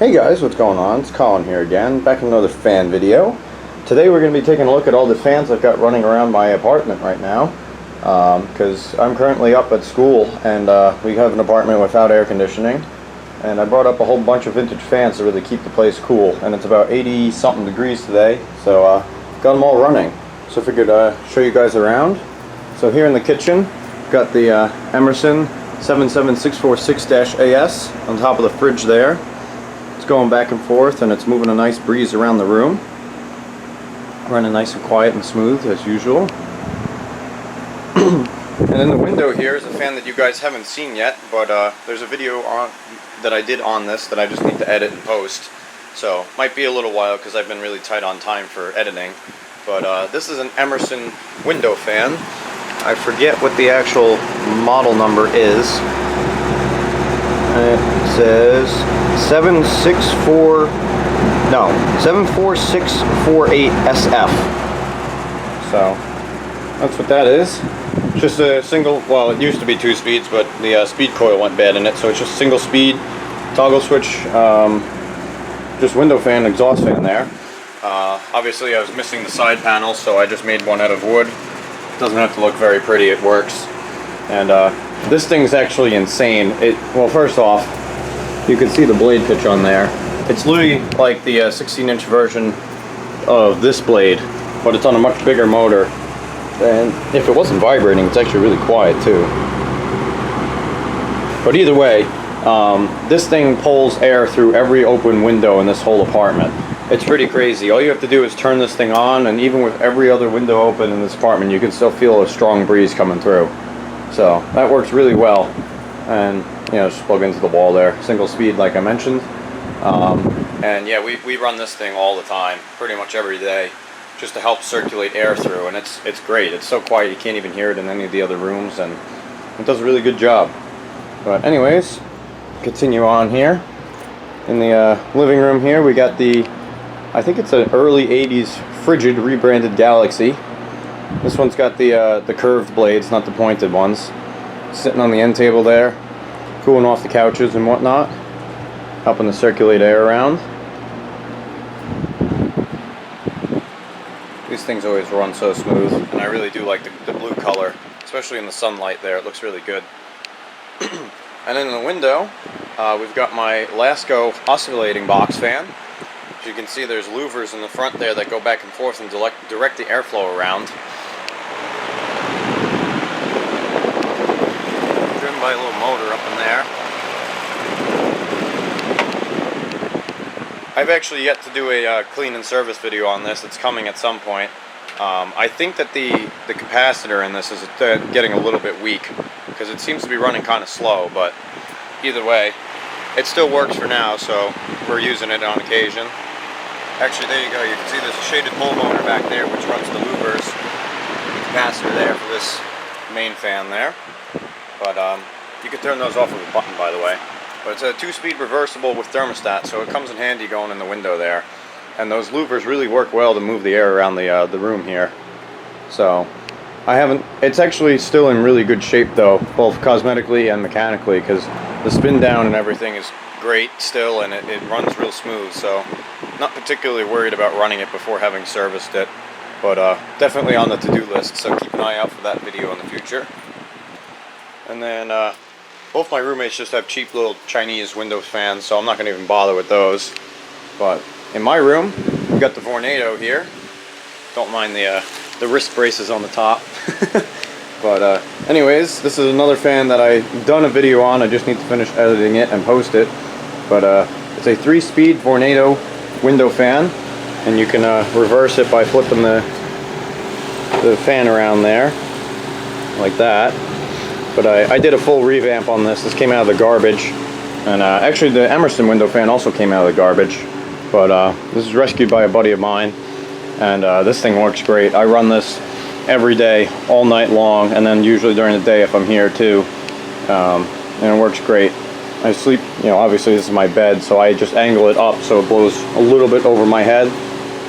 Hey guys, what's going on? It's Colin here again, back in another fan video. Today we're going to be taking a look at all the fans I've got running around my apartment right now, because I'm currently up at school and we have an apartment without air conditioning, and I brought up a whole bunch of vintage fans to really keep the place cool, and it's about 80 something degrees today, so got them all running. So I figured show you guys around. So here in the kitchen, got the Emerson 77646-AS on top of the fridge there. It's going back and forth and it's moving a nice breeze around the room. Running nice and quiet and smooth as usual. And in the window here is a fan that you guys haven't seen yet, but there's a video that I did on this that I just need to edit and post. So might be a little while because I've been really tight on time for editing. But this is an Emerson window fan. I forget what the actual model number is. It says 74648SF. So that's what that is. Just a single, well, it used to be 2 speeds, but the speed coil went bad in it, so it's just single speed toggle switch, just window fan, exhaust fan there. Obviously I was missing the side panel, so I just made one out of wood. It doesn't have to look very pretty, it works. And this thing's actually insane. Well, first off, you can see the blade pitch on there. It's literally like the 16-inch version of this blade, but it's on a much bigger motor. And if it wasn't vibrating, it's actually really quiet too. But either way, this thing pulls air through every open window in this whole apartment. It's pretty crazy. All you have to do is turn this thing on, and even with every other window open in this apartment, you can still feel a strong breeze coming through. So that works really well. And you know, just plug into the wall there. Single speed, like I mentioned. And yeah, we run this thing all the time, pretty much every day, just to help circulate air through. And it's great. It's so quiet you can't even hear it in any of the other rooms, and it does a really good job. But anyways, continue on here. In the living room here, we got the, I think it's an early 80s Frigid rebranded Galaxy. This one's got the curved blades, not the pointed ones. Sitting on the end table there, cooling off the couches and whatnot, helping to circulate air around. These things always run so smooth, and I really do like the blue color, especially in the sunlight there. It looks really good. And then in the window, we've got my Lasco oscillating box fan. As you can see, there's louvers in the front there that go back and forth and direct the airflow around. Driven by a little motor up in there. I've actually yet to do a clean and service video on this. It's coming at some point. I think that the capacitor in this is getting a little bit weak because it seems to be running kind of slow, but either way, it still works for now, so we're using it on occasion. Actually, there you go. You can see there's a shaded pole motor back there which runs the louvers. The capacitor there for this main fan there. But you can turn those off with a button, by the way. But it's a 2-speed reversible with thermostat, so it comes in handy going in the window there. And those louvers really work well to move the air around the room here. So it's actually still in really good shape though, both cosmetically and mechanically, because the spin down and everything is great still, and it runs real smooth. So not particularly worried about running it before having serviced it, but definitely on the to-do list, so keep an eye out for that video in the future. And then both my roommates just have cheap little Chinese window fans, so I'm not going to even bother with those. But in my room, we've got the Vornado here. Don't mind the wrist braces on the top. But anyways, this is another fan that I've done a video on. I just need to finish editing it and post it. But it's a 3-speed Vornado window fan, and you can reverse it by flipping the fan around there like that. But I did a full revamp on this. This came out of the garbage, and actually the Emerson window fan also came out of the garbage, but this was rescued by a buddy of mine, and this thing works great. I run this every day, all night long, and then usually during the day if I'm here too, and it works great. I sleep, you know, obviously this is my bed, so I just angle it up so it blows a little bit over my head,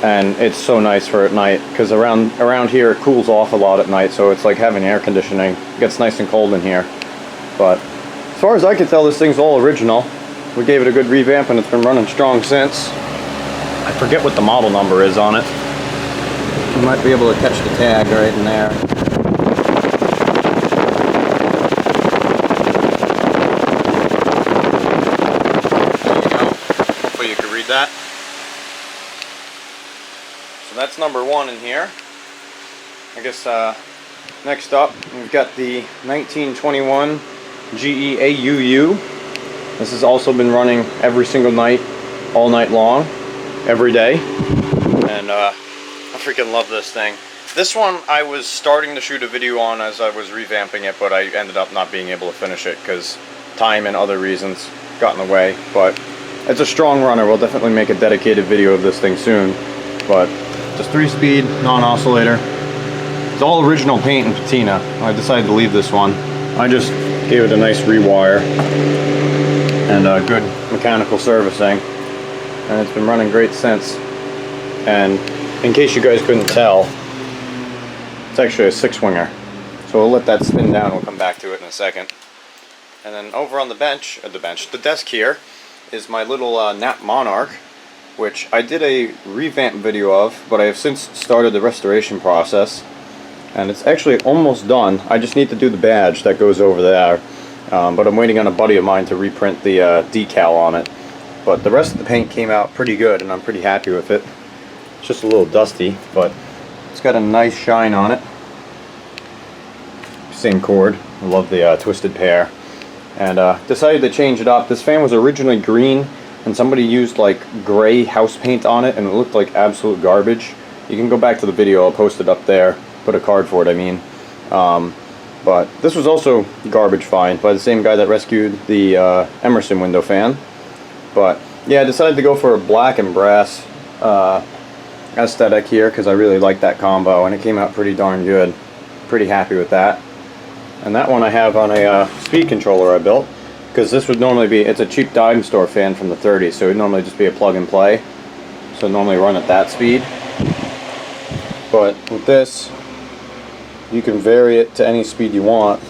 and it's so nice for at night, because around here it cools off a lot at night, so it's like having air conditioning. It gets nice and cold in here. But as far as I can tell, this thing's all original. we gave it a good revamp and it's been running strong since. I forget what the model number is on it. You might be able to catch the tag right in there. There you go. Hopefully you can read that. So that's number 1 in here. I guess next up we've got the 1921 GE AUU. This has also been running every single night, all night long, every day. And I freaking love this thing. This one I was starting to shoot a video on as I was revamping it, but I ended up not being able to finish it because time and other reasons got in the way. But it's a strong runner. We'll definitely make a dedicated video of this thing soon. But just 3-speed, non-oscillator. It's all original paint and patina. I decided to leave this one. I just gave it a nice rewire and good mechanical servicing, and it's been running great since. And in case you guys couldn't tell, it's actually a 6-winger, so we'll let that spin down. We'll come back to it in a second. And then over on the desk here is my little Nat Monarch, which I did a revamp video of, but I have since started the restoration process, and it's actually almost done. I just need to do the badge that goes over there. But I'm waiting on a buddy of mine to reprint the decal on it. But the rest of the paint came out pretty good, and I'm pretty happy with it. It's just a little dusty, but it's got a nice shine on it. Same cord. I love the twisted pair. And decided to change it up. This fan was originally green, and somebody used like gray house paint on it, and it looked like absolute garbage. You can go back to the video. I'll post it up there. Put a card for it, I mean. But this was also garbage fine by the same guy that rescued the Emerson window fan. But yeah, I decided to go for a black and brass aesthetic here because I really like that combo, and it came out pretty darn good. Pretty happy with that. And that one I have on a speed controller I built, because this would normally be, it's a cheap dime store fan from the 30s, so it would normally just be a plug and play. So normally run at that speed. But with this, you can vary it to any speed you want.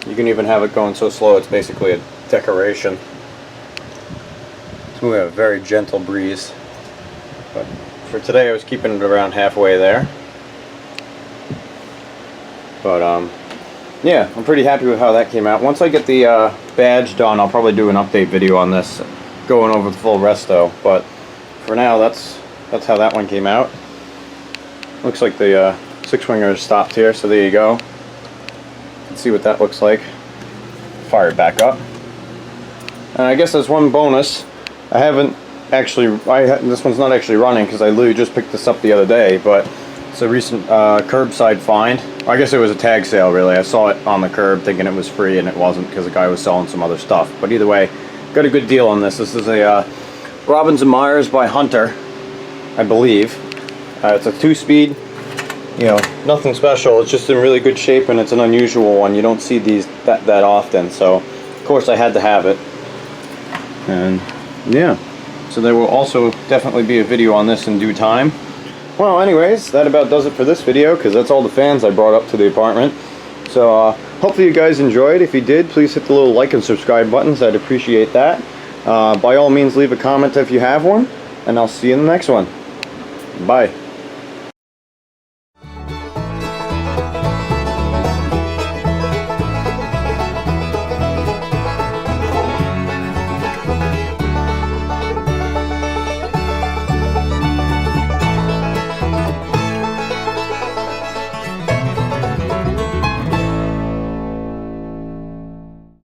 You can even have it going so slow it's basically a decoration. So we have a very gentle breeze. But for today I was keeping it around halfway there. But yeah, I'm pretty happy with how that came out. Once I get the badge done, I'll probably do an update video on this, going over the full resto. But for now, that's how that one came out. Looks like the 6-winger is stopped here, so there you go. Let's see what that looks like. Fire it back up. And I guess there's one bonus. I haven't actually, this one's not actually running because I literally just picked this up the other day, but it's a recent curbside find. I guess it was a tag sale, really. I saw it on the curb thinking it was free, and it wasn't because the guy was selling some other stuff. But either way, got a good deal on this. This is a Robbins & Myers by Hunter, I believe. It's a 2-speed. You know, nothing special. It's just in really good shape, and it's an unusual one. You don't see these that often, so of course I had to have it. And yeah, so there will also definitely be a video on this in due time. Well, anyways, that about does it for this video, because that's all the fans I brought up to the apartment. So hopefully you guys enjoyed. If you did, please hit the little like and subscribe buttons. I'd appreciate that. By all means, leave a comment if you have one, and I'll see you in the next one. Bye.